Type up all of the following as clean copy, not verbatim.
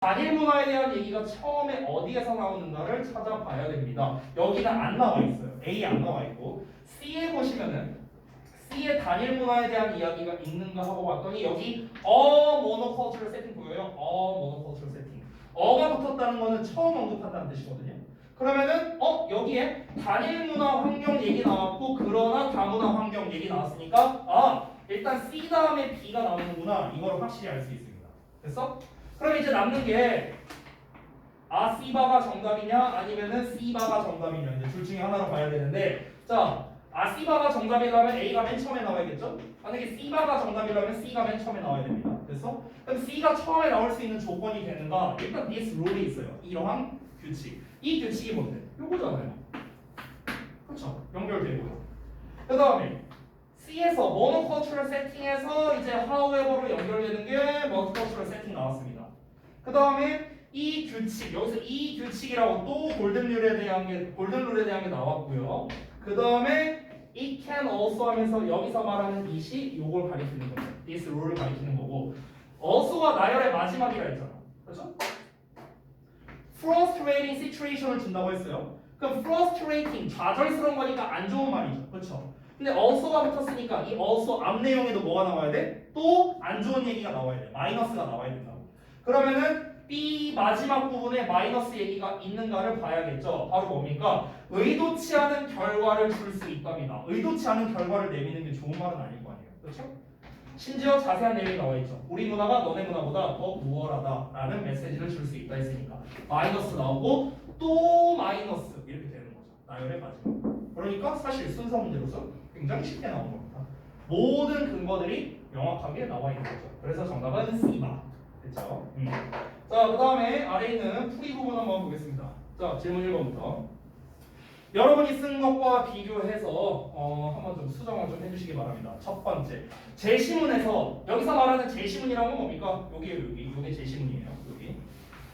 단일 문화에 대한 얘기가 처음에 어디에서 나오는가를 찾아봐야 됩니다. 여기는 안 나와 있어요. A에 안 나와 있고 C에 보시면은 C의 단일 문화에 대한 이야기가 있는가 하고 봤더니 여기 모노컬처럴 세팅 보여요. 모노컬처럴 세팅. 어가 붙었다는 거는 처음 언급한다는 뜻이거든요. 그러면은 여기에 단일 문화 환경 얘기 나왔고 그러나 다문화 환경 얘기 나왔으니까 일단 C 다음에 B가 나오는구나. 이걸 확실히 알 수 있습니다. 됐어? 그럼 이제 남는 게 C바가 정답이냐 아니면은 C바가 정답이냐 이제 둘 중에 하나로 봐야 되는데 자 C바가 정답이라면 A가 맨 처음에 나와야겠죠? 만약에 C바가 정답이라면 C가 맨 처음에 나와야 됩니다. 됐어? 그럼 C가 처음에 나올 수 있는 조건이 되는가? 일단 this rule이 있어요. 이러한 규칙. 이 규칙이 뭔데? 요거잖아요. 그렇죠? 연결되고요. 그 다음에 C에서 모노컬처럴 세팅에서 이제 however로 연결되는 게 멀티컬처럴 세팅 나왔습니다. 그 다음에 이 규칙, 여기서 이 규칙이라고 또 골든 룰에 대한 게 나왔고요. 그 다음에 it can also 하면서 여기서 말하는 it이 요걸 가리키는 거예요. this rule을 가리키는 거고 also가 나열의 마지막이라 했잖아. 그렇죠? frustrating situation을 준다고 했어요. 그럼 frustrating, 좌절스러운 거니까 안 좋은 말이죠. 그렇죠? 근데 also가 붙었으니까 이 also 앞 내용에도 뭐가 나와야 돼? 또 안 좋은 얘기가 나와야 돼. 마이너스가 나와야 된다고. 그러면은 B 마지막 부분에 마이너스 얘기가 있는가를 봐야겠죠. 바로 뭡니까? 의도치 않은 결과를 줄 수 있답니다. 의도치 않은 결과를 내미는 게 좋은 말은 아닐 거 아니에요. 그렇죠? 심지어 자세한 내용이 나와 있죠. 우리 문화가 너네 문화보다 더 우월하다라는 메시지를 줄 수 있다 했으니까 마이너스 나오고 또 마이너스 이렇게 되는 거죠. 나열의 마지막. 그러니까 사실 순서 문제로서 굉장히 쉽게 나온 겁니다. 모든 근거들이 명확하게 나와 있는 거죠. 그래서 정답은 C바. 됐죠? 자, 그 다음에 아래에 있는 풀이 부분 한번 보겠습니다. 자, 질문 1번부터. 여러분이 쓴 것과 비교해서 한번 좀 수정을 좀 해주시기 바랍니다. 첫 번째, 제시문에서 여기서 말하는 제시문이라는 건 뭡니까? 요게 제시문이에요. 여기.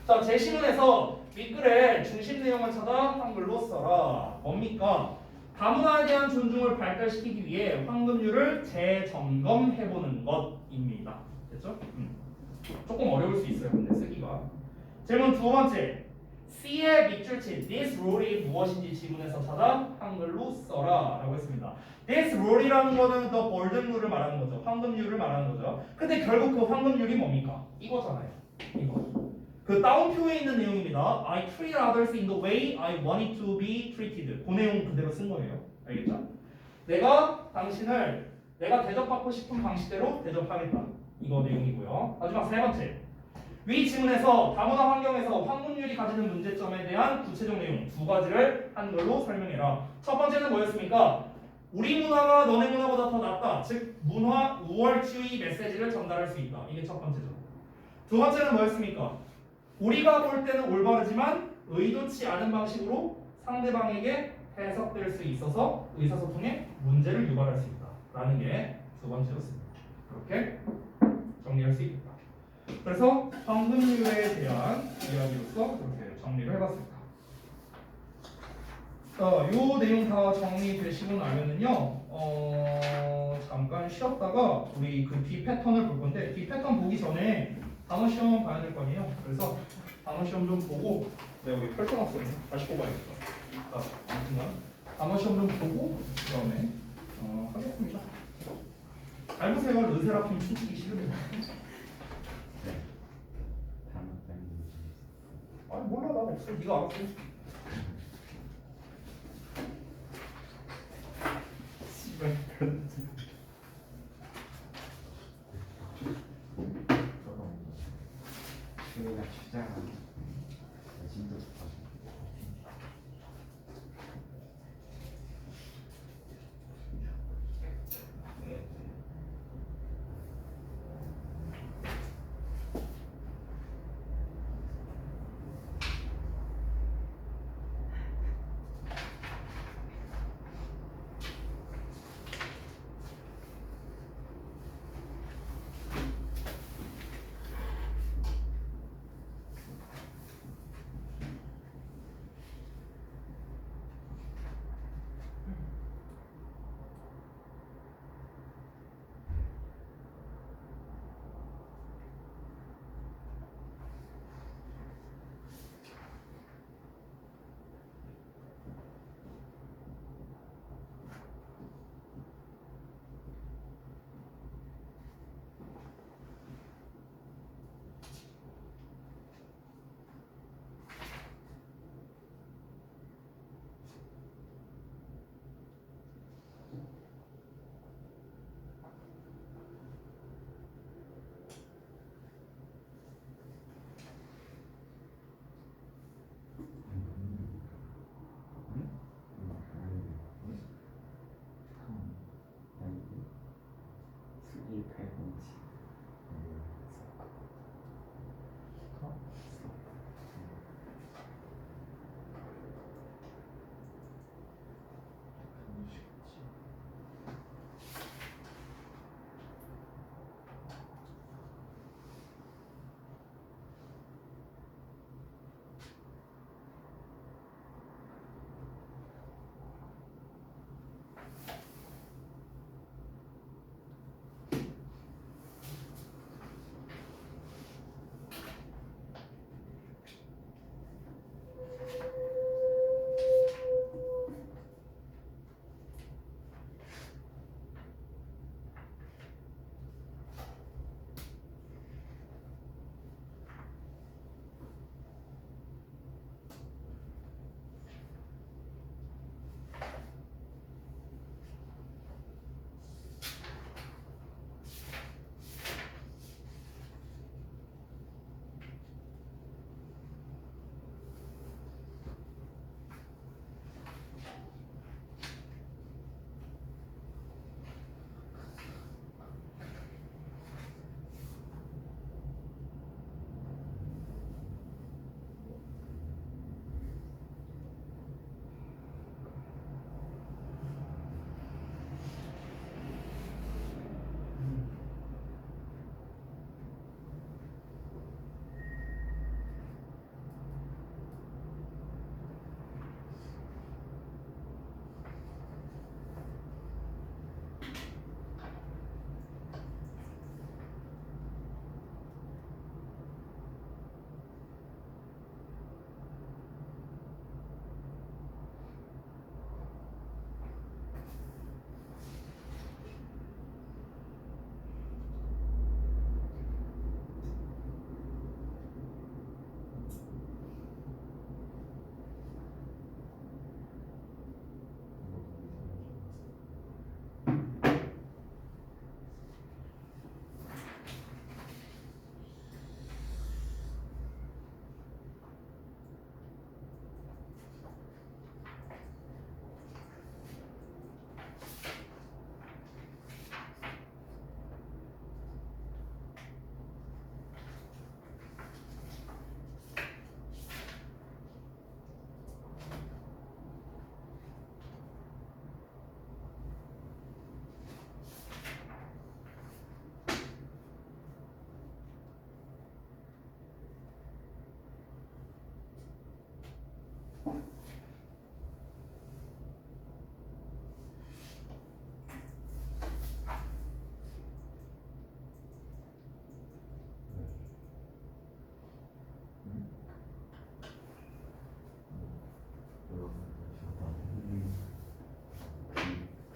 자, 제시문에서 윗글에 중심 내용을 찾아 한글로 써라. 뭡니까? 다문화에 대한 존중을 발달시키기 위해 황금률을 재점검해보는 것입니다. 됐죠? 조금 어려울 수 있어요. 근데 쓰기가. 질문 두 번째. C의 밑줄치 this rule이 무엇인지 지문에서 찾아 한글로 써라 라고 했습니다. This rule이라는 거는 the golden rule을 말하는 거죠. 황금률을 말하는 거죠. 근데 결국 그 황금률이 뭡니까? 이거잖아요. 이거. 그 다운표에 있는 내용입니다. I treat others in the way I want it to be treated. 그 내용 그대로 쓴 거예요. 알겠죠? 내가 당신을 내가 대접받고 싶은 방식대로 대접하겠다. 이거 내용이고요. 마지막 세 번째. 위 지문에서 다문화 환경에서 황금률이 가지는 문제점에 대한 구체적 내용 두 가지를 한글로 설명해라. 첫 번째는 뭐였습니까? 우리 문화가 너네 문화보다 더 낫다. 즉 문화 우월주의 메시지를 전달할 수 있다. 이게 첫 번째죠. 두 번째는 뭐였습니까? 우리가 볼 때는 올바르지만 의도치 않은 방식으로 상대방에게 해석될 수 있어서 의사소통에 문제를 유발할 수 있다. 라는 게 두 번째였습니다. 그렇게 정리할 수 있겠다. 그래서 황금률에 대한 이야기로서 이렇게 정리를 해봤습니다. 요 내용 다 정리되시고 나면은요, 잠깐 쉬었다가 우리 그 뒤 패턴을 볼 건데, 뒤 패턴 보기 전에 단어 시험 봐야 될 거 아니에요. 그래서 단어 시험 좀 보고, 내가 여기 펼쳐놨어요. 다시 뽑아야겠다. 아무튼 단어 시험 좀 보고 그다음에 하겠습니다. 잘 보세요. 르세라핌 춤추기 싫으면. 아니 몰라 나 없어. 네가 알아서 해. 씨발. 저희가 주장하는 진도 좋다.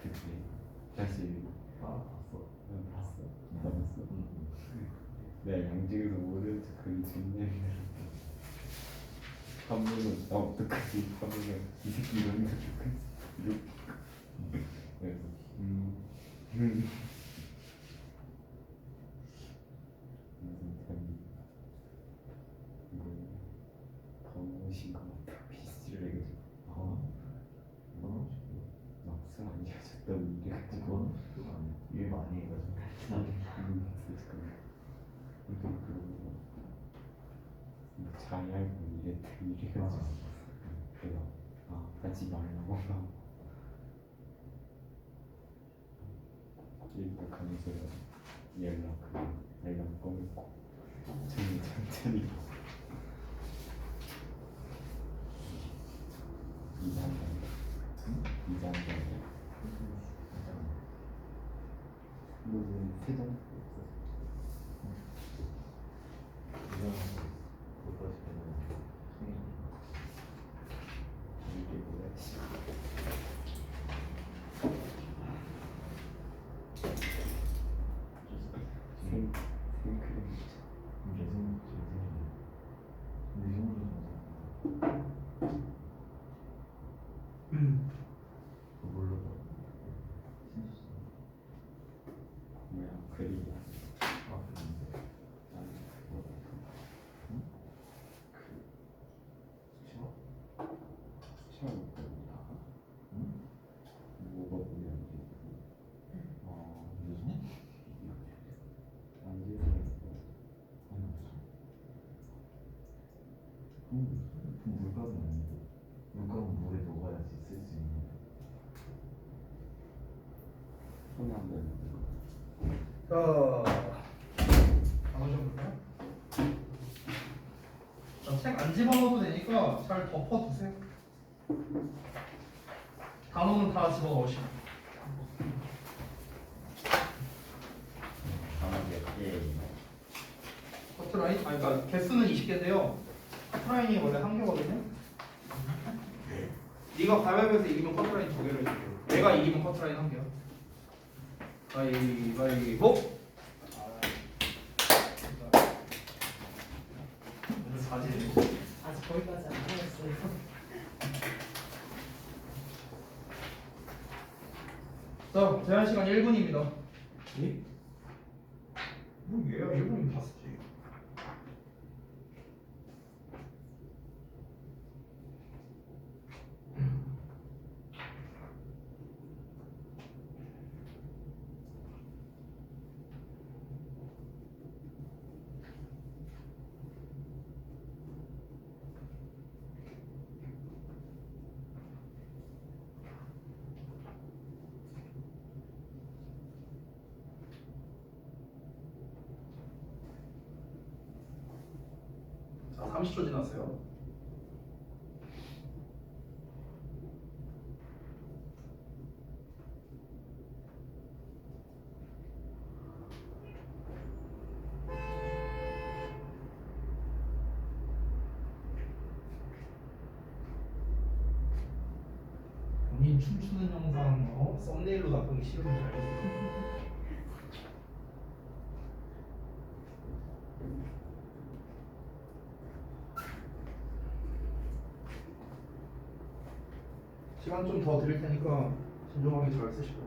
그치. 사실 봤어. 봤어. 나 봤어. 내가 양쪽에서 모른 척 그리 존나 힘들었어. 한 번은 나 어떡하지? 한 번은 이 새끼 이런 거 어떡하지? 이렇게. 그래서 무슨 참 이거 더우신 것 같아. 비스를 해가지고 막상 안 이어졌다고 이래가지고 그건 그거 아니야. 일 많이 해가지고. 그러고 잘 알고 이래가지고 내가 하지 말라고 일단 가면서 연락 꺼놓고 천천히 이자 한 장. 너는 세장 없어. 이런 못 하시면 이게 뭐야? 생크림 뭐야? 그림이야. 나는 그거 시험 없답니다. 뭐가 보면 물감은 물에 녹아야지 쓸 수 있는. 손에 안 되는 자, 나오셔볼까요? 책 안 집어넣어도 되니까 잘 덮어두세요. 단어는 다 집어넣으시면. 커트라인? 아니, 그러니까 개수는 20개인데요. 커트라인이 원래 한 개거든요. 네가 가위바위보에서 이기면 커트라인 2개를 해줄게요. 내가 이기면 커트라인 1개요. 가위바위보. 사진. 아직 거기까지 안 하였어요. 자, 제한 시간 1분입니다. 예? 뭐 얘야 1분이면 다 쓰지. 자, 30초 지났어요. 본인 춤추는 영상 썸네일로 놔두기 싫으면 잘 보세요. 시간 좀 더 드릴 테니까 신중하게 잘 쓰시고.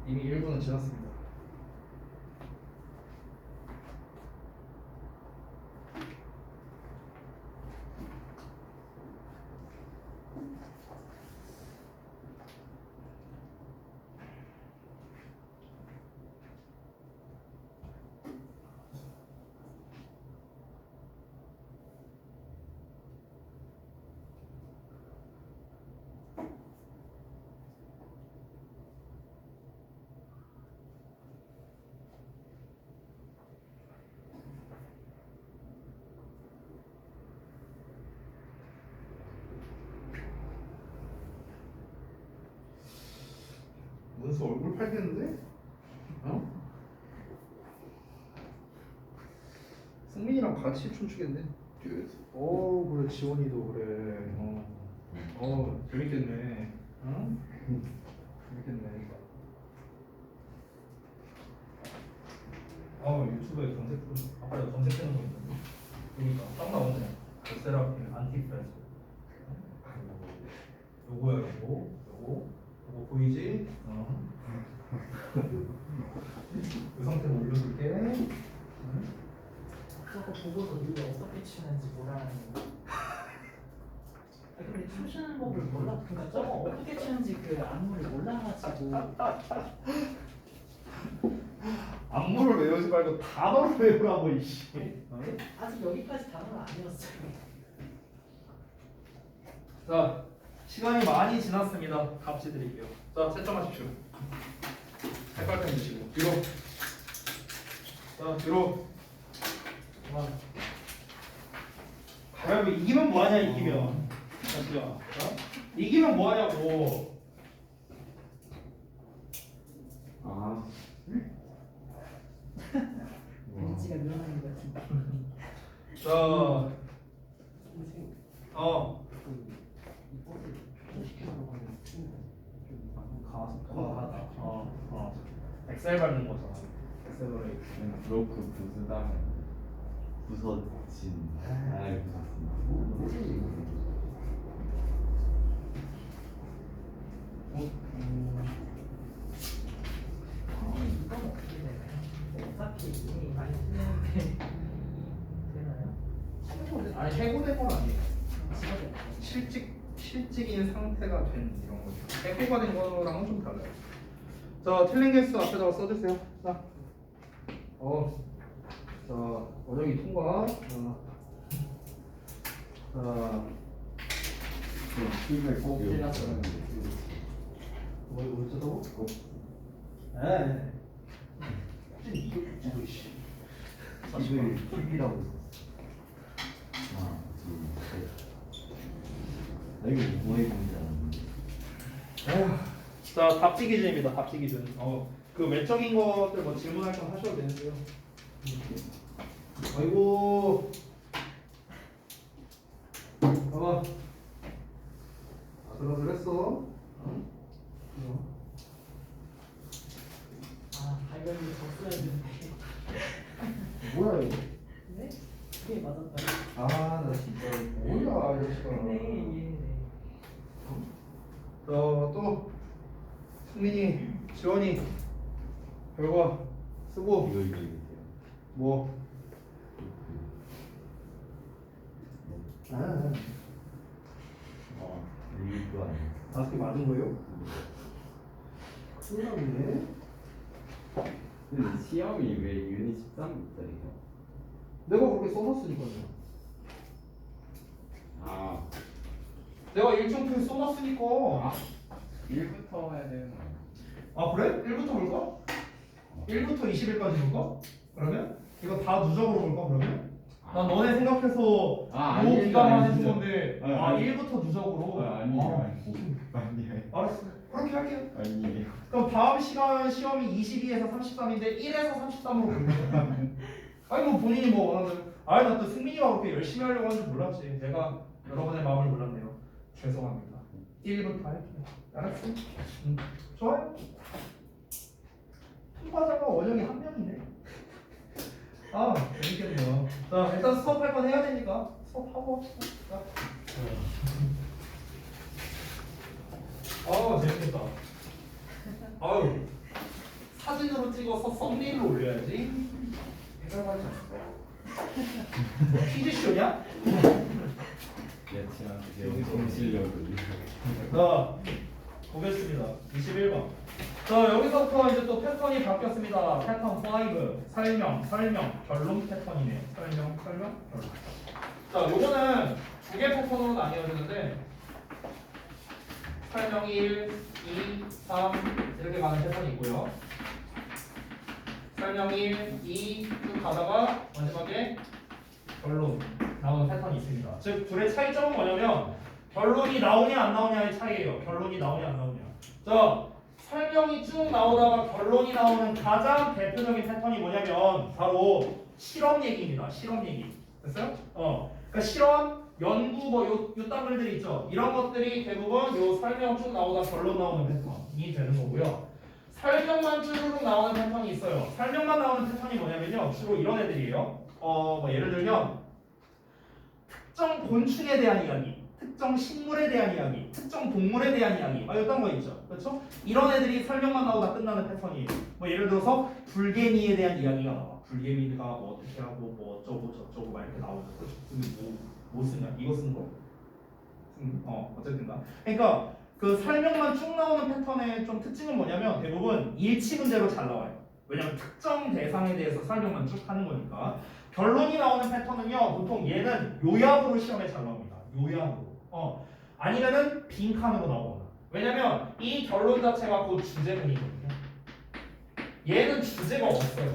이미 1분은 지났습니다. 팔겠는데? 어? 승민이랑 같이 춤추겠네. 오 그래 지원이도 그래. 재밌겠네. 응? 재밌겠네. 유튜브에 아까 검색하는 거 있는데 보니까 딱 나오네. 세라핌 안티프레스. 요거야 요거 보이지? 이 상태로 올려줄게. 저거 보고서 이게 어떻게 추는지 뭐라는 거. 근데 춤추는 법을 몰라. 그러니까 저거 어떻게 추는지 그 안무를 몰라가지고. 안무를 외우지 말고 단어를 외우라고 이씨. 아직 여기까지 단어가 아니었어요. 자 시간이 많이 지났습니다. 답지 드릴게요. 자 채점하십시오. 색깔 펜 주시고 뒤로. 자 뒤로. 가위바위보 이기면 뭐하냐 이기면. 잠시만. 이기면 뭐하냐고. 아. 벤치가 늘어나는 것 같은데. 자 엑셀 밟는 거잖아. 엑셀러레이트. 브로크 부수다가 부서진. 아이 부서진. 이건 어떻게 되나요? 어차피 이미 많이 쓰는데 되나요? 아니 해고된 건 아니에요. 집어져. 실직인 상태가 된 이런 거죠. 해고가 된 거랑은 좀 달라요. 자 틀린 개수 앞에다가 써주세요. 자, 자 어정이 통과. 자, 힘을 꼭 일어나서. 뭐 어쩌다고? 꼭. 이거 씨. 이걸 TV라고 하나, 둘, 셋. 나 이거 뭐 해본지 알았는데 자 답지 기준입니다. 답지 기준. 그 외적인 것들 뭐 질문할 건 하셔도 되는데요. 아이고. 봐봐. 아슬아슬했어. 발견이 졌어야 되는데. 뭐야 이거? 네? 그게 맞았다. 나 진짜 뭐야 이 자식아. 네. 또 승민이, 지원이 결과 쓰고 이거. 뭐? 이거 아니야. 5개 맞은 거예요? 큰일 났네. 근데 시험이 왜 유닛 13부터예요? 내가 그렇게 써놨으니까요. 아, 내가 일정표에 써놨으니까. 1부터 해야 되는 거 아니야? 아 그래? 1부터 볼까? 1부터 20일까지 볼까? 그러면? 이거 다 누적으로 볼까 그러면? 난 너네 생각해서 요 아니에요, 기간만 아니에요. 해준 건데 아니에요. 1부터 누적으로. 아니에요. 알았어. 그렇게 할게요. 아니에요. 그럼 다음 시간 시험이 22에서 33인데 1에서 33으로 볼게요. 아니 뭐 본인이 뭐 원하는. 나 또 승민이가 그렇게 열심히 하려고 하는 줄 몰랐지. 내가 여러분의 마음을 몰랐네요. 죄송합니다. 1부터 할게요. 알았어? 좋아요. 통과자가 원영이 한 명이네. 재밌겠네요. 자 일단 수업할 건 해야 되니까 수업하고 합시다. 재밌겠다. 사진으로 찍어서 썸네일로 올려야지. 해결하지 않을까? 퀴즈쇼냐? 예치랑 여기 정실력을. 자, 보겠습니다. 21번. 자, 여기서부터 이제 또 패턴이 바뀌었습니다. 패턴 5. 설명, 결론 패턴이네요. 설명, 결론. 자, 요거는 두 개 패턴으로 나뉘어지는데 설명 1, 2, 3 이렇게 가는 패턴이 있고요. 설명 1, 2 쭉 가다가 마지막에 결론 나오는 패턴이 있습니다. 즉 둘의 차이점은 뭐냐면 결론이 나오냐 안 나오냐의 차이예요. 결론이 나오냐 안 나오냐. 자 설명이 쭉 나오다가 결론이 나오는 가장 대표적인 패턴이 뭐냐면 바로 실험 얘기입니다. 실험 얘기. 됐어요? 그러니까 실험, 연구 요딴 글들이 있죠. 이런 것들이 대부분 요 설명 쭉 나오다 결론 나오는 패턴이 되는 거고요. 설명만 쭈르륵 나오는 패턴이 있어요. 설명만 나오는 패턴이 뭐냐면요. 주로 이런 애들이에요. 뭐 예를 들면 특정 곤충에 대한 이야기, 특정 식물에 대한 이야기, 특정 동물에 대한 이야기, 이런 거 있죠. 그렇죠? 이런 애들이 설명만 나오다 끝나는 패턴이에요. 뭐 예를 들어서 불개미에 대한 이야기가 나와. 불개미가 뭐 어떻게 하고 뭐 어쩌고 저쩌고 막 이렇게 나오죠. 그렇죠? 근데 뭐 쓰냐? 이거 쓰는 거? 어쨌든가. 그러니까 그 설명만 쭉 나오는 패턴의 좀 특징은 뭐냐면 대부분 일치 문제로 잘 나와요. 왜냐면 특정 대상에 대해서 설명만 쭉 하는 거니까. 결론이 나오는 패턴은요, 보통 얘는 요약으로 시험에 잘 나옵니다. 요약으로. 아니면은 빈칸으로 나오거나. 왜냐면 이 결론 자체가 곧 주제문이거든요. 얘는 주제가 없어요.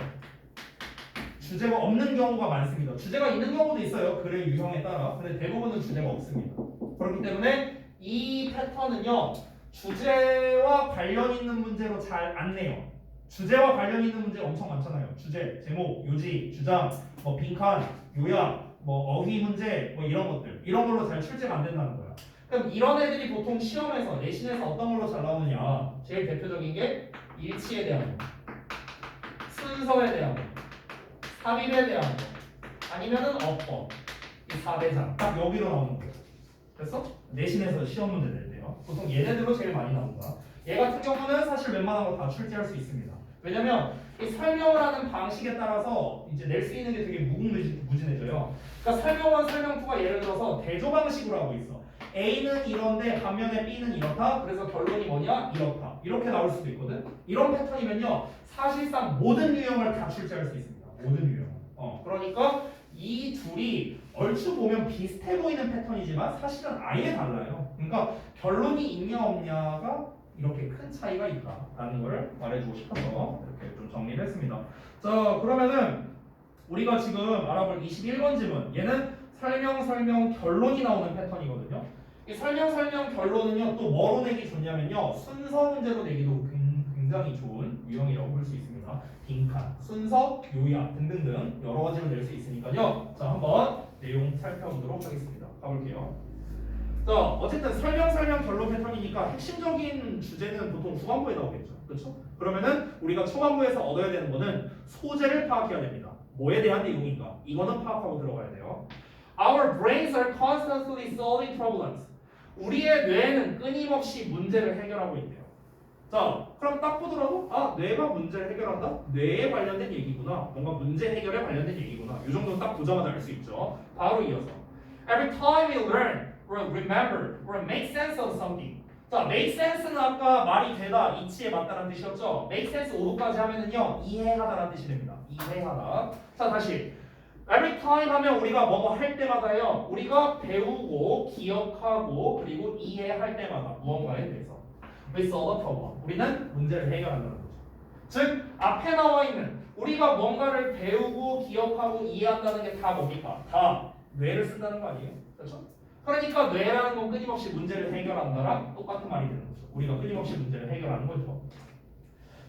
주제가 없는 경우가 많습니다. 주제가 있는 경우도 있어요. 글의 유형에 따라. 근데 대부분은 주제가 없습니다. 그렇기 때문에 이 패턴은요, 주제와 관련 있는 문제로 잘 안 내요. 주제와 관련 있는 문제 엄청 많잖아요. 주제, 제목, 요지, 주장, 뭐 빈칸, 요약, 뭐 어휘 문제, 뭐 이런 것들. 이런 걸로 잘 출제가 안 된다는 거야. 그럼 이런 애들이 보통 시험에서, 내신에서 어떤 걸로 잘 나오느냐. 제일 대표적인 게 일치에 대한 거, 순서에 대한 거, 삽입에 대한 거, 아니면은 어법. 이 4대장. 딱 여기로 나오는 거예요. 그래서 내신에서 시험 문제 낼 때요. 보통 얘네들로 제일 많이 나온다. 얘 같은 경우는 사실 웬만한 거 다 출제할 수 있습니다. 왜냐면 이 설명을 하는 방식에 따라서 이제 낼 수 있는 게 되게 무궁무진해져요. 그러니까 설명 1, 설명 2가 예를 들어서 대조 방식으로 하고 있어. A는 이런데 반면에 B는 이렇다. 그래서 결론이 뭐냐? 이렇다. 이렇게 나올 수도 있거든. 이런 패턴이면요, 사실상 모든 유형을 다 출제할 수 있습니다. 모든 유형. 그러니까 이 둘이 얼추 보면 비슷해 보이는 패턴이지만 사실은 아예 달라요. 그러니까 결론이 있냐 없냐가 이렇게 큰 차이가 있다라는 걸 말해주고 싶어서 이렇게 좀 정리를 했습니다. 자, 그러면은 우리가 지금 알아볼 21번 질문, 얘는 설명 결론이 나오는 패턴이거든요. 이 설명 결론은요, 또 뭐로 내기 좋냐면요, 순서 문제로 내기도 굉장히 좋은 유형이라고 볼 수 있습니다. 빈칸, 순서, 요약 등등등 여러 가지로 낼 수 있으니까요. 자, 한번 내용 살펴보도록 하겠습니다. 가볼게요. 자, 어쨌든 설명 결론 패턴이니까 핵심적인 주제는 보통 후반부에 나오겠죠. 그렇죠? 그러면은 우리가 초반부에서 얻어야 되는 거는 소재를 파악해야 됩니다. 뭐에 대한 내용인가? 이거는 파악하고 들어가야 돼요. Our brains are constantly solving problems. 우리의 뇌는 끊임없이 문제를 해결하고 있대요. 자, 그럼 딱 보더라도 뇌가 문제를 해결한다? 뇌에 관련된 얘기구나. 뭔가 문제 해결에 관련된 얘기구나. 이 정도는 딱 보자마자 알 수 있죠. 바로 이어서 Every time we learn, or remember, or make sense of something. 자, make sense는 아까 말이 되다, 이치에 맞다라는 뜻이었죠. make sense 5도까지 하면은요, 이해하다라는 뜻이 됩니다. 이해하다. 자, 다시 every time 하면 우리가 뭐뭐 할 때마다요, 우리가 배우고 기억하고 그리고 이해할 때마다 무언가에 대해서 we solve a problem. 우리는 문제를 해결한다는 거죠. 즉 앞에 나와 있는 우리가 뭔가를 배우고 기억하고 이해한다는 게 다 뭡니까? 다 뇌를 쓴다는 거 아니에요? 그렇죠? 그러니까 뇌라는 건 끊임없이 문제를 해결한다랑 똑같은 말이 되는 거죠. 우리가 끊임없이 문제를 해결하는 거죠.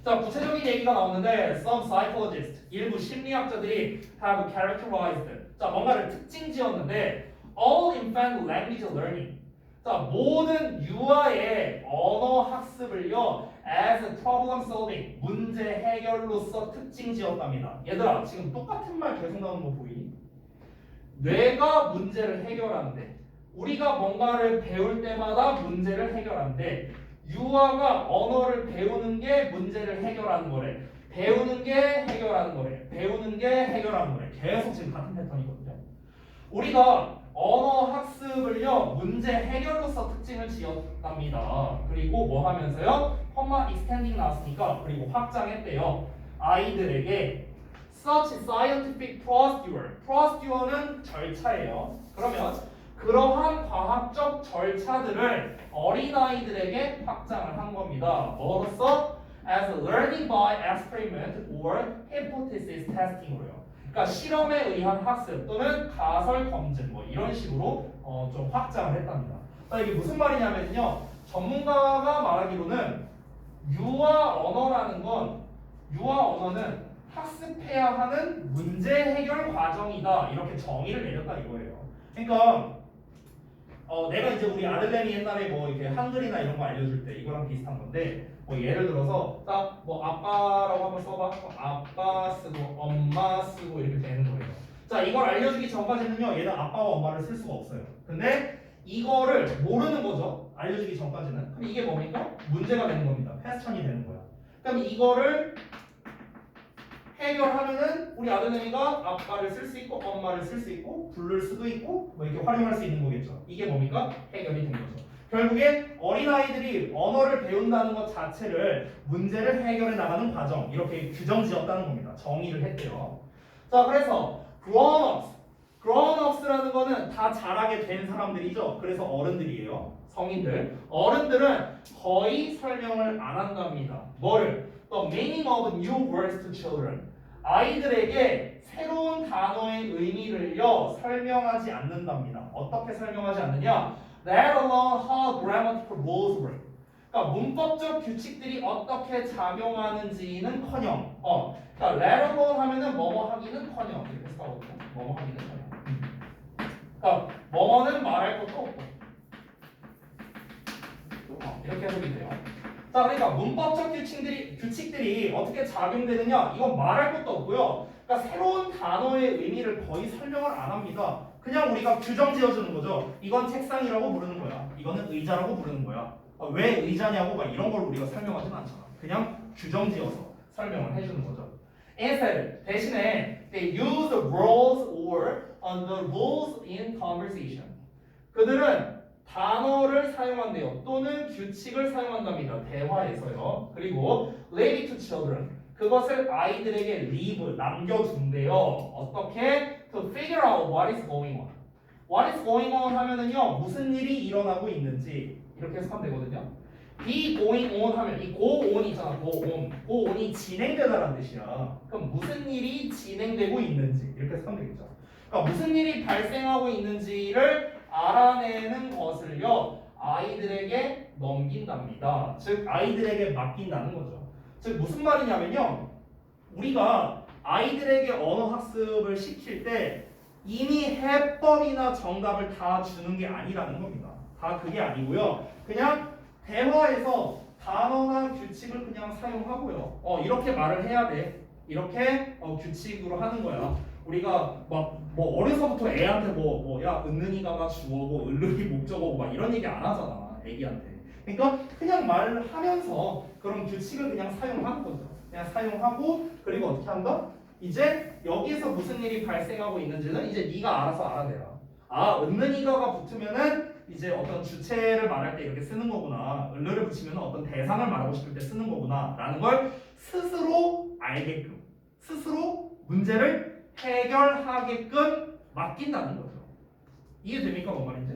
자, 구체적인 얘기가 나오는데 some psychologists, 일부 심리학자들이 have characterized, 자, 뭔가를 특징 지었는데 all infant language learning, 자, 모든 유아의 언어 학습을요 as problem solving, 문제 해결로서 특징 지었답니다. 얘들아, 지금 똑같은 말 계속 나오는 거 보이니? 뇌가 문제를 해결하는데 우리가 뭔가를 배울 때마다 문제를 해결하는데 유아가 언어를 배우는 게 문제를 해결하는 거래. 배우는 게 해결하는 거래. 배우는 게 해결하는 거래. 계속 지금 같은 패턴이거든요. 우리가 언어 학습을요 문제 해결로서 특징을 지었답니다. 그리고 뭐 하면서요? 컴마 extending 나왔으니까 그리고 확장했대요. 아이들에게 such scientific procedure는 절차예요. 그러면 그러한 과학적 절차들을 어린아이들에게 확장을 한 겁니다. 뭐로써? As learning by experiment or hypothesis testing으로요. 그러니까 실험에 의한 학습 또는 가설 검증 뭐 이런 식으로 좀 확장을 했답니다. 이게 무슨 말이냐면요. 전문가가 말하기로는 유아 언어라는 건 유아 언어는 학습해야 하는 문제 해결 과정이다 이렇게 정의를 내렸다 이거예요. 그러니까 내가 이제 우리 아들내미 옛날에 뭐 이렇게 한글이나 이런 거 알려줄 때 이거랑 비슷한 건데 뭐 예를 들어서 딱 뭐 아빠라고 한번 써봐. 아빠 쓰고 엄마 쓰고 이렇게 되는 거예요. 자 이걸 알려주기 전까지는요 얘는 아빠와 엄마를 쓸 수가 없어요. 근데 이거를 모르는 거죠. 알려주기 전까지는. 그럼 이게 뭡니까? 문제가 되는 겁니다. 패스천이 되는 거야. 그럼 이거를 해결하면은 우리 아드님이가 아빠를 쓸 수 있고 엄마를 쓸 수 있고 부를 수도 있고 뭐 이렇게 활용할 수 있는 거겠죠. 이게 뭡니까? 해결이 된 거죠. 결국에 어린아이들이 언어를 배운다는 것 자체를 문제를 해결해 나가는 과정 이렇게 규정 지었다는 겁니다. 정의를 했대요. 자 그래서 grown-ups라는 거는 다 자라게 된 사람들이죠. 그래서 어른들이에요. 성인들. 어른들은 거의 설명을 안 한답니다. 뭐를? The meaning of new words to children. 아이들에게 새로운 단어의 의미를요 설명하지 않는답니다. 어떻게 설명하지 않느냐? Let alone how grammatical rules work. 그러니까 문법적 규칙들이 어떻게 작용하는지는커녕, 그러니까 let alone 하면은 뭐뭐 하기는커녕 이렇게 쓰거든요. 뭐뭐 하기는커녕. 그러니까 뭐뭐는 말할 것도 없고, 이렇게 해석이 돼요. 자, 그러니까 문법적 규칙들이 어떻게 작용되느냐? 이건 말할 것도 없고요. 그러니까 새로운 단어의 의미를 거의 설명을 안 합니다. 그냥 우리가 규정 지어주는 거죠. 이건 책상이라고 부르는 거야. 이거는 의자라고 부르는 거야. 왜 의자냐고 막 이런 걸 우리가 설명하진 않잖아. 그냥 규정 지어서 설명을 해주는 거죠. Instead, 대신에 they use the roles or the rules in conversation. 그들은 단어를 사용한대요. 또는 규칙을 사용한답니다. 대화에서요. 그리고 leave it to children. 그것을 아이들에게 leave, 남겨둔대요. 어떻게? To figure out what is going on. What is going on 하면은요. 무슨 일이 일어나고 있는지 이렇게 해석하면 되거든요. be going on 하면 이 go on 있잖아. go on이 진행되다라는 뜻이야. 그럼 무슨 일이 진행되고 있는지 이렇게 해석하면 되겠죠. 그러니까 무슨 일이 발생하고 있는지를 알아내는 것을요 아이들에게 넘긴답니다. 즉 아이들에게 맡긴다는 거죠. 즉 무슨 말이냐면요 우리가 아이들에게 언어 학습을 시킬 때 이미 해법이나 정답을 다 주는 게 아니라는 겁니다. 다 그게 아니고요 그냥 대화에서 단어나 규칙을 그냥 사용하고요 이렇게 말을 해야 돼 이렇게 규칙으로 하는 거야. 우리가 막 뭐 어려서부터 애한테 야 은는이가가 주어고 을른이 목적어고 막 이런 얘기 안 하잖아 애기한테. 그러니까 그냥 말을 하면서 그런 규칙을 그냥 사용하는 거죠. 그냥 사용하고 그리고 어떻게 한다? 이제 여기서 무슨 일이 발생하고 있는지는 이제 네가 알아서 알아내라. 아 은는이가가 붙으면은 이제 어떤 주체를 말할 때 이렇게 쓰는 거구나. 을르를 붙이면 어떤 대상을 말하고 싶을 때 쓰는 거구나 라는 걸 스스로 알게끔 스스로 문제를 해결하게끔 맡긴다는 거죠. 이해됩니까? 뭔 말인지?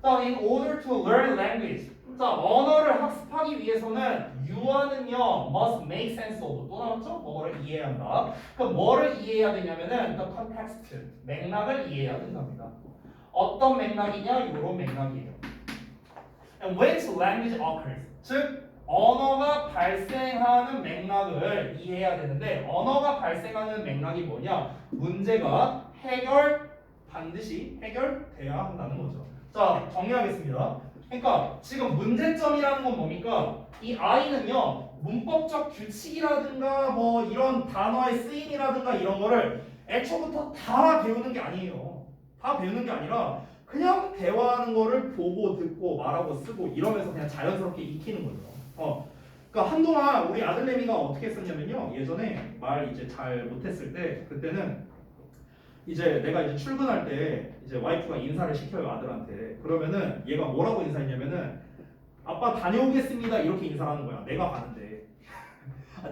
자, in order to learn language. 자, 언어를 학습하기 위해서는 유아는요 must make sense of. 또 나왔죠? 뭐를 이해해야 한다. 그럼 뭐를 이해해야 되냐면은 the context, 맥락을 이해해야 된답니다. 어떤 맥락이냐? 이런 맥락이에요. And which language occurs. 즉 언어가 발생하는 맥락을 이해해야 되는데 언어가 발생하는 맥락이 뭐냐? 문제가 반드시 해결돼야 한다는 거죠. 자, 정리하겠습니다. 그러니까 지금 문제점이라는 건 뭡니까? 이 아이는요 문법적 규칙이라든가 뭐 이런 단어의 쓰임이라든가 이런 거를 애초부터 다 배우는 게 아니에요. 다 배우는 게 아니라 그냥 대화하는 거를 보고 듣고 말하고 쓰고 이러면서 그냥 자연스럽게 익히는 거죠. 그러니까 한동안 우리 아들내미가 어떻게 했었냐면요. 예전에 말 이제 잘 못했을 때 그때는 이제 내가 이제 출근할 때 이제 와이프가 인사를 시켜요 아들한테. 그러면은 얘가 뭐라고 인사했냐면은 아빠 다녀오겠습니다 이렇게 인사를 하는 거야. 내가 가는데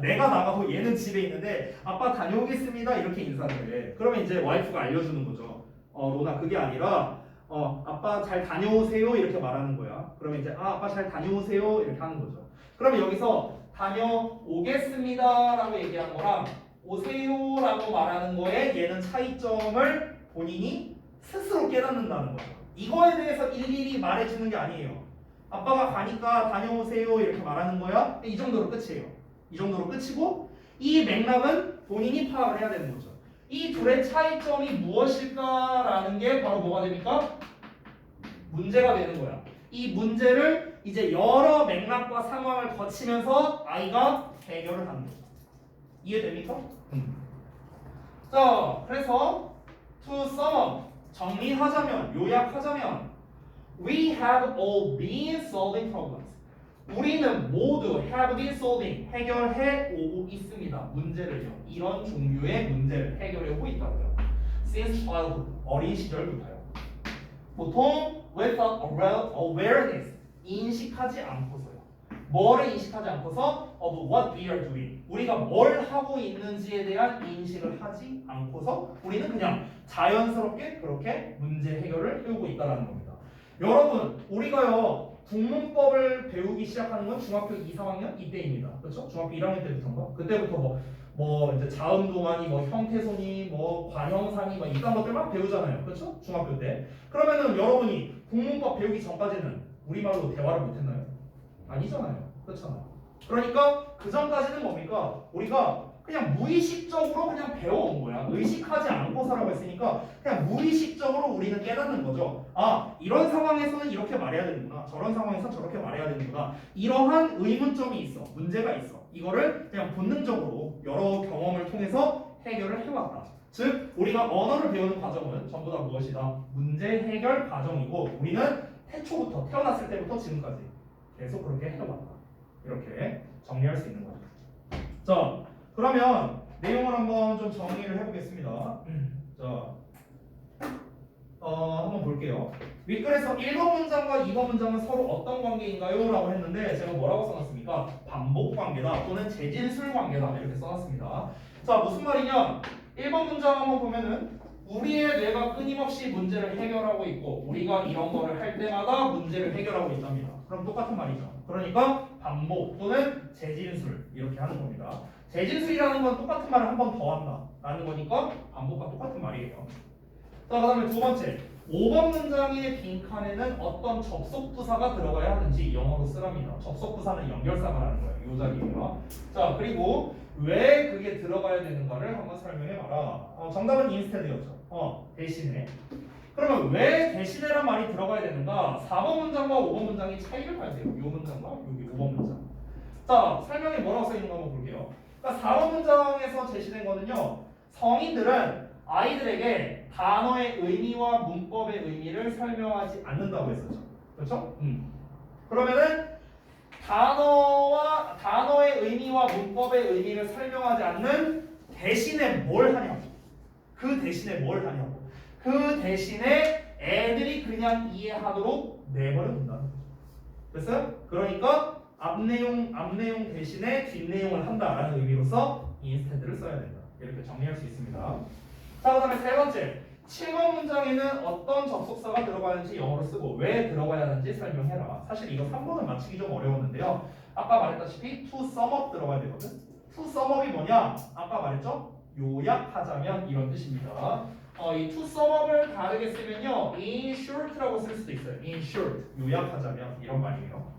내가 나가고 얘는 집에 있는데 아빠 다녀오겠습니다 이렇게 인사를 해. 그러면 이제 와이프가 알려주는 거죠. 로나 그게 아니라 아빠 잘 다녀오세요 이렇게 말하는 거야. 그러면 이제 아빠 잘 다녀오세요 이렇게 하는 거죠. 그러면 여기서 다녀오겠습니다 라고 얘기하는 거랑 오세요 라고 말하는 거에 얘는 차이점을 본인이 스스로 깨닫는다는 거죠. 이거에 대해서 일일이 말해주는 게 아니에요. 아빠가 가니까 다녀오세요 이렇게 말하는 거야. 이 정도로 끝이에요. 이 정도로 끝이고 이 맥락은 본인이 파악을 해야 되는 거죠. 이 둘의 차이점이 무엇일까라는 게 바로 뭐가 됩니까? 문제가 되는 거야. 이 문제를 이제 여러 맥락과 상황을 거치면서 아이가 해결을 하는 거야. 이해됩니까? 자, 그래서 to sum up, 정리하자면, 요약하자면 we have all been solving problems. 우리는 모두 have been solving, 해결해 오고 있습니다. 문제를요. 이런 종류의 문제를 해결해 오고 있다고요. Since childhood, 어린 시절부터요. 보통 without awareness, 인식하지 않고서요. 뭐를 인식하지 않고서 of what we are doing, 우리가 뭘 하고 있는지에 대한 인식을 하지 않고서 우리는 그냥 자연스럽게 그렇게 문제 해결을 해오고 있다는 겁니다. 여러분, 우리가요 국문법을 배우기 시작하는 건 중학교 2, 3학년 이때입니다. 그렇죠? 중학교 1학년 때부터인가? 그때부터 뭐 이제 자음동안이 뭐 형태손이 뭐 관형상이 뭐 이딴 것들 막 배우잖아요. 그렇죠? 중학교 때. 그러면은 여러분이 국문법 배우기 전까지는 우리말로 대화를 못했나요? 아니잖아요. 그렇잖아요. 그러니까 그 전까지는 뭡니까? 우리가 그냥 무의식적으로 그냥 배워온 거야. 의식하지 않고서라고 했으니까 그냥 무의식적으로 우리는 깨닫는 거죠. 아, 이런 상황에서는 이렇게 말해야 되는구나. 저런 상황에서 저렇게 말해야 되는구나. 이러한 의문점이 있어. 문제가 있어. 이거를 그냥 본능적으로 여러 경험을 통해서 해결을 해왔다. 즉, 우리가 언어를 배우는 과정은 전부 다 무엇이다? 문제 해결 과정이고 우리는 태초부터 태어났을 때부터 지금까지 계속 그렇게 해왔다. 이렇게 정리할 수 있는 거죠. 자, 그러면 내용을 한번 좀 정리를 해보겠습니다. 자, 한번 볼게요. 윗글에서 1번 문장과 2번 문장은 서로 어떤 관계인가요? 라고 했는데 제가 뭐라고 써놨습니까? 반복 관계다 또는 재진술 관계다 이렇게 써놨습니다. 자, 무슨 말이냐? 1번 문장 한번 보면은 우리의 뇌가 끊임없이 문제를 해결하고 있고 우리가 이런 거를 할 때마다 문제를 해결하고 있답니다. 그럼 똑같은 말이죠. 그러니까 반복 또는 재진술 이렇게 하는 겁니다. 재진술이라는 건 똑같은 말을 한 번 더 한다 라는 거니까 반복과 똑같은 말이에요. 자, 그 다음에 두 번째 5번 문장의 빈칸에는 어떤 접속부사가 들어가야 하는지 영어로 쓰랍니다. 접속부사는 연결사가라는 거예요. 이 자리에요. 자, 그리고 왜 그게 들어가야 되는가를 한번 설명해봐라. 정답은 instead였죠. 대신에. 그러면 왜 대신에란 말이 들어가야 되는가? 4번 문장과 5번 문장의 차이를 봐야 돼요. 이 문장과 여기 5번 문장. 자, 설명에 뭐라고 써있는가 한번 볼게요. 그러니까 4번 문장에서 제시된 거는요. 성인들은 아이들에게 단어의 의미와 문법의 의미를 설명하지 않는다고 했었죠. 그렇죠? 그러면은 단어의 의미와 문법의 의미를 설명하지 않는 대신에 뭘 하냐고. 그 대신에 뭘 하냐고. 그 대신에 애들이 그냥 이해하도록 내버려 둔다는 거죠. 됐어요? 그러니까 앞내용 대신에 뒷내용을 한다라는 의미로서 instead를 써야 된다. 이렇게 정리할 수 있습니다. 자, 그 다음에 세 번째 7번 문장에는 어떤 접속사가 들어가는지 영어로 쓰고 왜 들어가야 하는지 설명해라. 사실 이거 3번은 맞추기 좀 어려웠는데요. 아까 말했다시피 to sum up 들어가야 되거든. to sum up이 뭐냐? 아까 말했죠? 요약하자면 이런 뜻입니다. 이 to sum up을 다르게 쓰면요 in short라고 쓸 수도 있어요. in short, 요약하자면 이런 말이에요.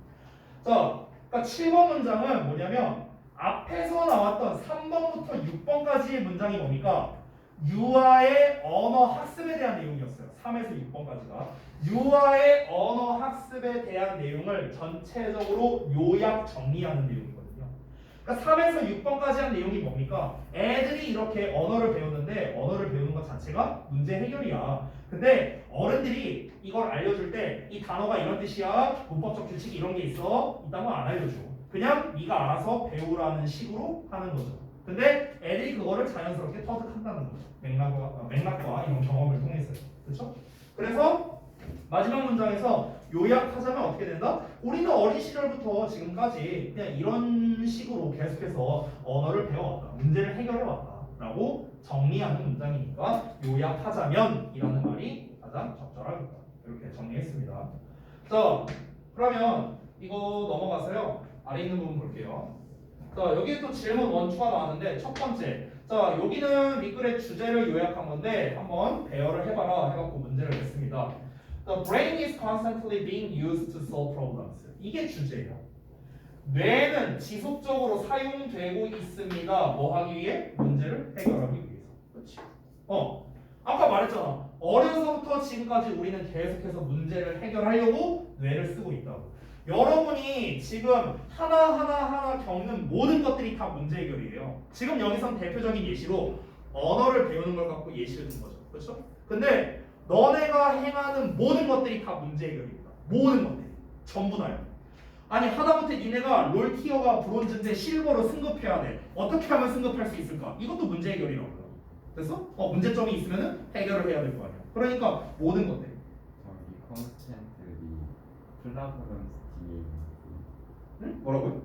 자, 그러니까 7번 문장은 뭐냐면 앞에서 나왔던 3번부터 6번까지의 문장이 뭡니까? 유아의 언어 학습에 대한 내용이었어요. 3에서 6번까지가 유아의 언어 학습에 대한 내용을 전체적으로 요약 정리하는 내용이거든요. 그러니까 3에서 6번까지 한 내용이 뭡니까? 애들이 이렇게 언어를 배우는데 언어를 배우는 것 자체가 문제 해결이야. 근데 어른들이 이걸 알려줄 때 이 단어가 이런 뜻이야, 문법적 규칙이 이런 게 있어, 이딴 거 안 알려줘. 그냥 네가 알아서 배우라는 식으로 하는 거죠. 근데 애들이 그거를 자연스럽게 터득한다는 거죠. 맥락과 이런 경험을 통해서요. 그렇죠? 그래서 마지막 문장에서 요약하자면 어떻게 된다? 우리는 어린 시절부터 지금까지 그냥 이런 식으로 계속해서 언어를 배워왔다. 문제를 해결해왔다. 라고 정리하는 문장이니까 요약하자면 이라는 말이 가장 적절하겠다. 이렇게 정리했습니다. 자, 그러면 이거 넘어가서요. 아래 있는 부분 볼게요. 자, 여기에 또 질문 원추가 나왔는데 첫 번째, 자, 여기는 밑글의 주제를 요약한 건데 한번 배열을 해봐라 해갖고 문제를 냈습니다. The brain is constantly being used to solve problems. 이게 주제예요. 뇌는 지속적으로 사용되고 있습니다. 뭐 하기 위해? 문제를 해결하기 위해서. 그렇지? 아까 말했잖아. 어려서부터 지금까지 우리는 계속해서 문제를 해결하려고 뇌를 쓰고 있다고. 여러분이 지금 하나 겪는 모든 것들이 다 문제 해결이에요. 지금 여기선 대표적인 예시로 언어를 배우는 걸 갖고 예시를 든 거죠. 그렇죠? 근데 너네가 행하는 모든 것들이 다 문제 해결입니다. 모든 것들이. 전부 다요. 아니 하다못해 니네가 롤티어가 브론즈인데 실버로 승급해야 돼. 어떻게 하면 승급할 수 있을까? 이것도 문제 해결이라고요. 그래서 문제점이 있으면 해결을 해야 될 거 아니야. 그러니까 모든 것들. 저기 컨스텐트리 플라그런스 뒤에 응? 뭐라고요?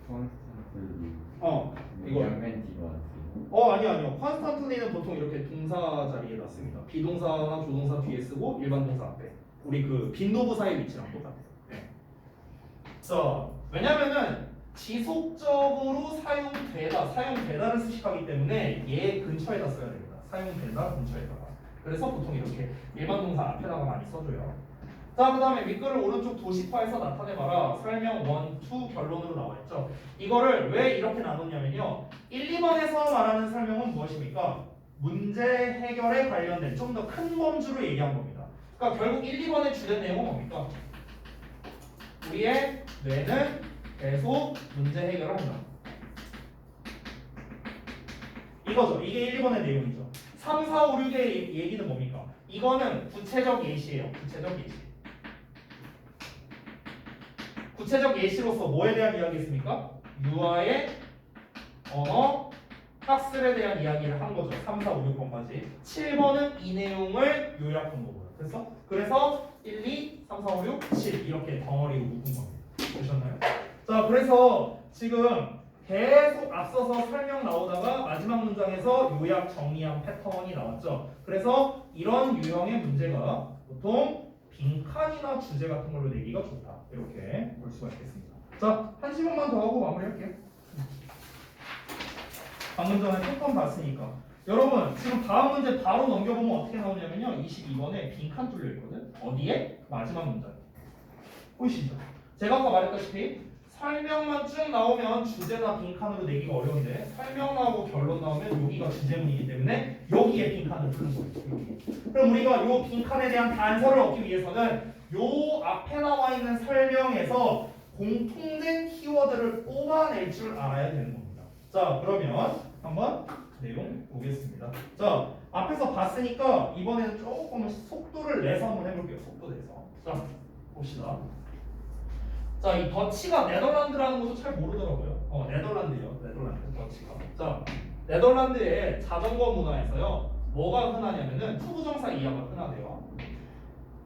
컨스텐트리 이거. 양면 뒤로 하세요. 아니요. 컨스탄트리는 보통 이렇게 동사 자리에 놨습니다. 비동사나 조동사 뒤에 쓰고 일반 동사 앞에. 우리 그 빈도부사의 위치랑 똑같아요. 네. 자, 왜냐면은 지속적으로 사용되다를 수식하기 때문에 얘 근처에다 써야 됩니다. 사용되다 근처에다가. 그래서 보통 이렇게 일반 동사 앞에다가 많이 써줘요. 자, 그 다음에 윗글을 오른쪽 도식화해서 나타내봐라. 설명 1, 2 결론으로 나와있죠. 이거를 왜 이렇게 나눴냐면요. 1, 2번에서 말하는 설명은 무엇입니까? 문제 해결에 관련된 좀 더 큰 범주로 얘기한 겁니다. 그러니까 결국 1, 2번의 주된 내용은 뭡니까? 우리의 뇌는 계속 문제 해결을 한다. 이거죠. 이게 1, 2번의 내용이죠. 3, 4, 5, 6의 얘기는 뭡니까? 이거는 구체적 예시예요. 구체적 예시. 구체적 예시로서 뭐에 대한 이야기했습니까? 유아의 언어 학습에 대한 이야기를 한 거죠. 3, 4, 5, 6번까지. 7번은 이 내용을 요약한 거고요. 그래서 1, 2, 3, 4, 5, 6, 7 이렇게 덩어리로 묶은 겁니다. 보셨나요? 자, 그래서 지금 계속 앞서서 설명 나오다가 마지막 문장에서 요약 정리한 패턴이 나왔죠. 그래서 이런 유형의 문제가 보통 빈칸이나 주제 같은 걸로 내기가 좋다. 이렇게 볼 수가 있겠습니다. 자, 한 시간만 더 하고 마무리할게요. 방금 전에 패턴 봤으니까. 여러분, 지금 다음 문제 바로 넘겨보면 어떻게 나오냐면요. 22번에 빈칸 뚫려 있거든. 어디에? 마지막 문장. 보이시죠? 제가 아까 말했다시피 설명만 쭉 나오면 주제나 빈칸으로 내기가 어려운데 설명 나오고 결론 나오면 여기가 주제문이기 때문에 여기에 빈칸을 뚫는 거예요. 여기. 그럼 우리가 요 빈칸에 대한 단서를 얻기 위해서는 요 앞에 나와 있는 설명에서 공통된 키워드를 뽑아낼 줄 알아야 되는 겁니다. 자, 그러면 한번 내용 보겠습니다. 자, 앞에서 봤으니까 이번에는 조금 속도를 내서 한번 해볼게요. 속도 내서. 자, 봅시다. 자, 이 더치가 네덜란드라는 것도 잘 모르더라고요. 네덜란드요. 네덜란드 더치가. 자, 네덜란드의 자전거 문화에서요. 뭐가 흔하냐면은 투부정사 이하가 흔하대요.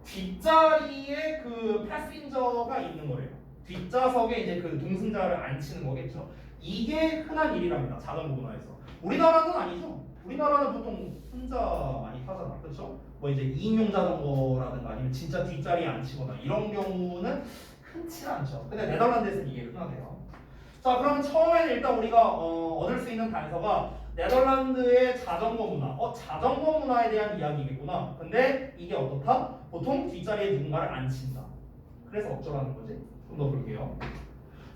뒷자리에 그 패신저가 있는 거래요. 뒷좌석에 이제 그 동승자를 앉히는 거겠죠. 이게 흔한 일이랍니다. 자전거 문화에서. 우리나라는 아니죠. 우리나라는 보통 혼자 많이 타잖아. 그렇죠? 뭐 이제 2인용 자전거라든가 아니면 진짜 뒷자리에 앉히거나 이런 경우는 흔치 않죠. 근데 네덜란드에서는 이게 흔하대요. 자, 그러면 처음에는 일단 우리가 얻을 수 있는 단서가 네덜란드의 자전거 문화. 자전거 문화에 대한 이야기겠구나. 근데 이게 어떻다? 보통 뒷자리에 누군가를 앉힌다. 그래서 어쩌라는 거지? 좀 더 볼게요.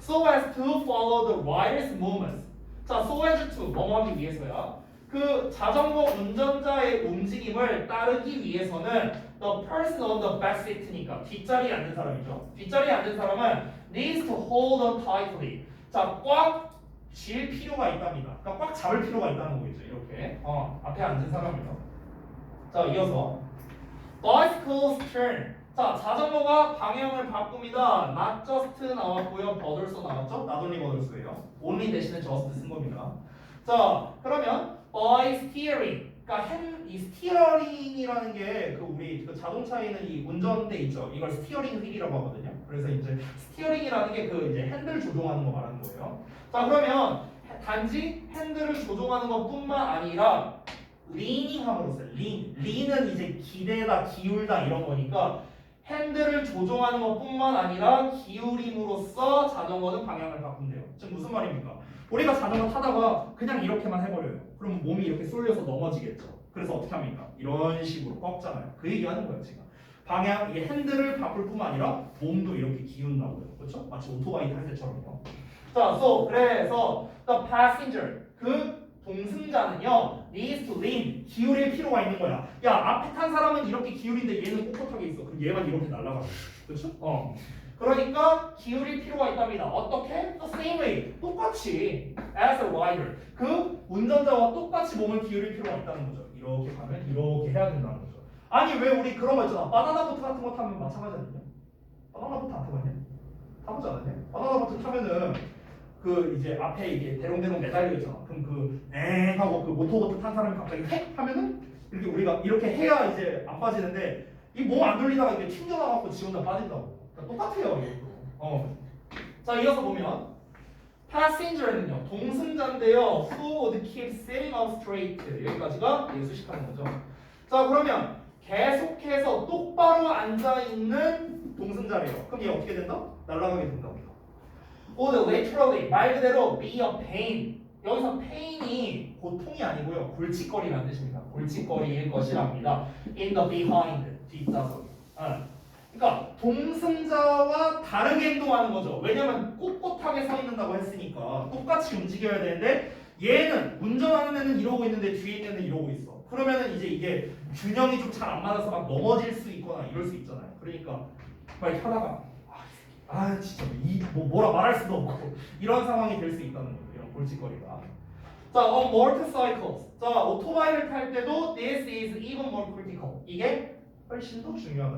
So as to follow the rider's movements. 자, so as to 뭐 하기 위해서야? 그 자전거 운전자의 움직임을 따르기 위해서는 the person on the back seat니까 뒷자리에 앉은 사람이죠. 뒷자리에 앉은 사람은 needs to hold on tightly. 자, 꽉 쥘 필요가 있답니다. 그러니까 꽉 잡을 필요가 있다는 거겠죠. 이렇게 앞에 앉은 사람이요. 자, 이어서 bicycle's turn. 자, 자전거가 방향을 바꿉니다. not just 나왔고요. but also 나왔죠. not only but also예요. only 대신에 just 쓴 겁니다. 자, 그러면 by steering. 그러니까 이 스티어링이라는 게 그 우리 그 자동차에 있는 이 운전대 있죠. 이걸 스티어링 휠이라고 하거든요. 그래서 이제 스티어링이라는 게 그 이제 핸들 조종하는 거 말하는 거예요. 자, 그러면 단지 핸들을 조종하는 것뿐만 아니라 리닝함으로써 린은 이제 기대다, 기울다 이런 거니까 핸들을 조종하는 것뿐만 아니라 기울임으로써 자전거는 방향을 바꾼대요. 지금 무슨 말입니까? 우리가 자전거 타다가 그냥 이렇게만 해버려요. 그러면 몸이 이렇게 쏠려서 넘어지겠죠. 그래서 어떻게 합니까? 이런 식으로 꺾잖아요. 그 얘기하는 거예요, 지금. 방향, 이 핸들을 바꿀 뿐만 아니라 몸도 이렇게 기운다고요. 그렇죠? 마치 오토바이 탈 때처럼요. 자, 그래서 the passenger, 그 동승자는요, needs to lean, 기울일 필요가 있는 거야. 야, 앞에 탄 사람은 이렇게 기울인데 얘는 꼿꼿하게 있어. 그럼 얘만 이렇게 날아가. 그렇죠? 그러니까 기울일 필요가 있답니다. 어떻게? The same way. 똑같이 as a rider. 그 운전자와 똑같이 몸을 기울일 필요가 있다는 거죠. 이렇게 가면 이렇게 해야 된다는 거죠. 아니 왜 우리 그런 거 있잖아. 바나나 보트 같은 거 타면 마찬가지 아니냐? 바나나 보트 안 타봤냐? 타보지 않았냐? 바나나 보트 타면은 그 이제 앞에 이게 대롱대롱 매달려 있잖아. 그럼 그 엥 하고 그 모터보트 탄 사람이 갑자기 헥 하면은 이렇게 우리가 이렇게 해야 이제 안 빠지는데 이 몸 안 돌리다가 이게 튕겨나가고 지 혼자 빠진다고. 그러니까 똑같아요 이것도. 자 이어서 보면 passenger는요 동승자인데요. who would keep sitting up straight 여기까지가 수식하는 거죠. 자 그러면 계속해서 똑바로 앉아 있는 동승자래요. 그럼 얘 어떻게 된다? 날아가게 된다고요. would literally 말 그대로 be a pain. 여기서 pain이 고통이 아니고요 골칫거리라는 뜻입니다. 골칫거리일 것이랍니다. in the behind 뒷좌석. 그러니까 동승자와 다르게 행동하는 거죠. 왜냐면 꼿꼿하게 서 있는다고 했으니까 똑같이 움직여야 되는데 얘는 운전하는 애는 이러고 있는데 뒤에 있는 애는 이러고 있어. 그러면은 이제 이게 균형이 좀 잘 안 맞아서 막 넘어질 수 있거나 이럴 수 있잖아요. 그러니까 막 이렇게 하다가 진짜 뭐라 말할 수도 없고 이런 상황이 될 수 있다는 거죠. 이런 골칫거리가. 자, on motorcycles. 자, 오토바이를 탈 때도 this is even more critical. 이게 훨씬 더 중요하다.